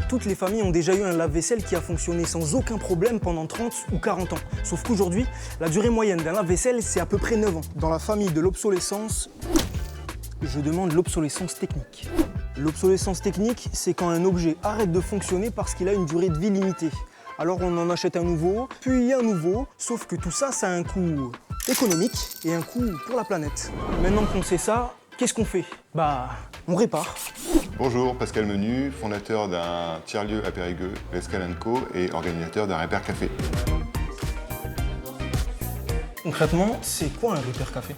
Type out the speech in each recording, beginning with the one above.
Toutes les familles ont déjà eu un lave-vaisselle qui a fonctionné sans aucun problème pendant 30 ou 40 ans. Sauf qu'aujourd'hui, la durée moyenne d'un lave-vaisselle, c'est à peu près 9 ans. Dans la famille de l'obsolescence, je demande l'obsolescence technique. L'obsolescence technique, c'est quand un objet arrête de fonctionner parce qu'il a une durée de vie limitée. Alors on en achète un nouveau, puis un nouveau, sauf que tout ça, ça a un coût économique et un coût pour la planète. Maintenant qu'on sait ça, qu'est-ce qu'on fait? Bah, on répare. Bonjour, Pascal Menu, fondateur d'un tiers-lieu à Périgueux, l'Escale & Co, et organisateur d'un Repair Café. Concrètement, c'est quoi un Repair Café?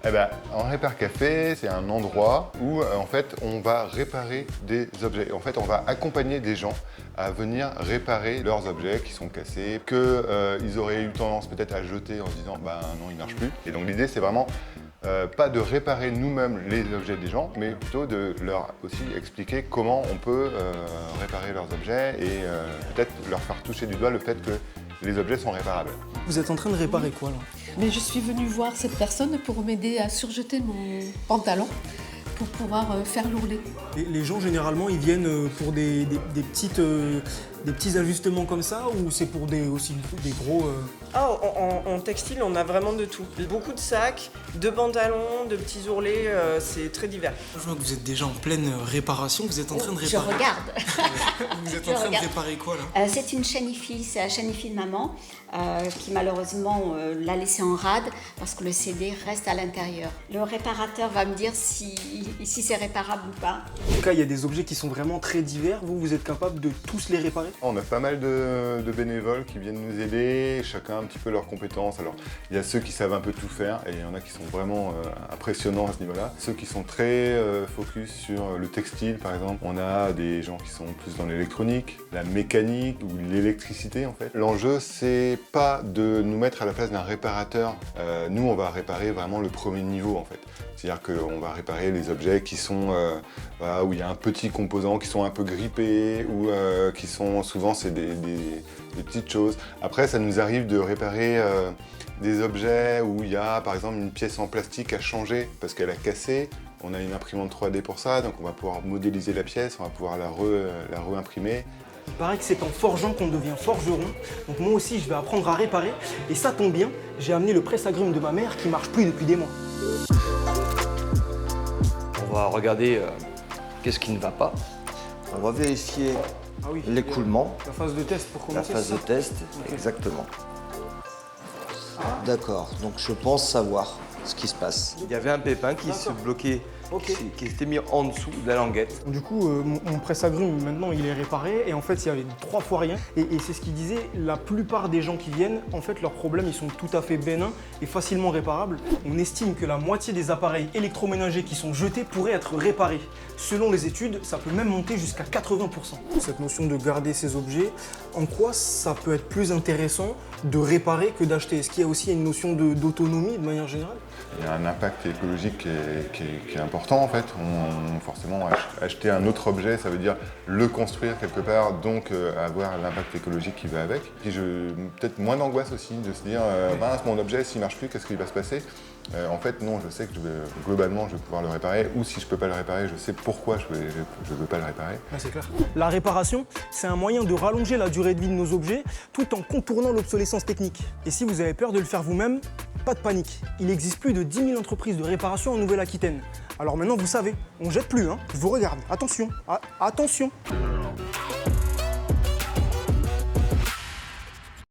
Eh ben, un Repair Café, c'est un endroit où en fait, on va réparer des objets. En fait, on va accompagner des gens à venir réparer leurs objets qui sont cassés, qu'ils auraient eu tendance peut-être à jeter en se disant bah non, il ne marche plus. Et donc l'idée, c'est vraiment pas de réparer nous-mêmes les objets des gens, mais plutôt de leur aussi expliquer comment on peut réparer leurs objets et peut-être leur faire toucher du doigt le fait que les objets sont réparables. Vous êtes en train de réparer quoi là? Mais je suis venue voir cette personne pour m'aider à surjeter mon pantalon pour pouvoir faire l'ourlet. Les gens généralement ils viennent pour des petits ajustements comme ça ou c'est pour aussi des gros... Ah, en textile, on a vraiment de tout. Beaucoup de sacs, de pantalons, de petits ourlets, c'est très divers. Je vois que vous êtes déjà en pleine réparation, vous êtes en train de réparer. Je regarde. Vous êtes en train de réparer quoi là? C'est une chaîne IFI, c'est la chaîne IFI de maman qui malheureusement l'a laissée en rade parce que le CD reste à l'intérieur. Le réparateur va me dire si c'est réparable ou pas. En tout cas, il y a des objets qui sont vraiment très divers. Vous êtes capable de tous les réparer? On a pas mal de bénévoles qui viennent nous aider, chacun un petit peu leurs compétences. Alors, il y a ceux qui savent un peu tout faire et il y en a qui sont vraiment impressionnants à ce niveau-là. Ceux qui sont très focus sur le textile, par exemple. On a des gens qui sont plus dans l'électronique, la mécanique ou l'électricité en fait. L'enjeu, c'est pas de nous mettre à la place d'un réparateur. Nous, on va réparer vraiment le premier niveau en fait. C'est-à-dire qu'on va réparer les objets qui sont voilà, où il y a un petit composant, qui sont un peu grippés ou qui sont souvent c'est des petites choses. Après, ça nous arrive de réparer des objets où il y a par exemple une pièce en plastique à changer parce qu'elle a cassé. On a une imprimante 3D pour ça, donc on va pouvoir modéliser la pièce, on va pouvoir la réimprimer. Il paraît que c'est en forgeant qu'on devient forgeron. Donc moi aussi, je vais apprendre à réparer. Et ça tombe bien, j'ai amené le presse-agrumes de ma mère qui marche plus depuis des mois. On va regarder qu'est-ce qui ne va pas. On va vérifier l'écoulement. La phase de test pour commencer. La phase de test, okay. Exactement. D'accord, donc je pense savoir ce qui se passe. Il y avait un pépin qui se bloquait, qui s'était mis en dessous de la languette. Du coup, mon presse-agrumes, maintenant, il est réparé. Et en fait, il y avait 3 fois rien. Et c'est ce qu'il disait, la plupart des gens qui viennent, en fait, leurs problèmes, ils sont tout à fait bénins et facilement réparables. On estime que la moitié des appareils électroménagers qui sont jetés pourraient être réparés. Selon les études, ça peut même monter jusqu'à 80%. Cette notion de garder ces objets, en quoi ça peut être plus intéressant de réparer que d'acheter? Est-ce qu'il y a aussi une notion d'autonomie de manière générale? Il y a un impact écologique qui est important en fait. Forcément, acheter un autre objet, ça veut dire le construire quelque part, donc avoir l'impact écologique qui va avec. Puis peut-être moins d'angoisse aussi de se dire mince, mon objet, s'il ne marche plus, qu'est-ce qui va se passer? En fait, non, je sais que globalement, je vais pouvoir le réparer, ou si je ne peux pas le réparer, je sais pourquoi je ne veux pas le réparer. Ah, c'est clair. La réparation, c'est un moyen de rallonger la durée de vie de nos objets tout en contournant l'obsolescence technique. Et si vous avez peur de le faire vous-même, pas de panique. Il existe plus de 10 000 entreprises de réparation en Nouvelle-Aquitaine. Alors maintenant, vous savez, on jette plus, hein. Je vous regarde. Attention, attention.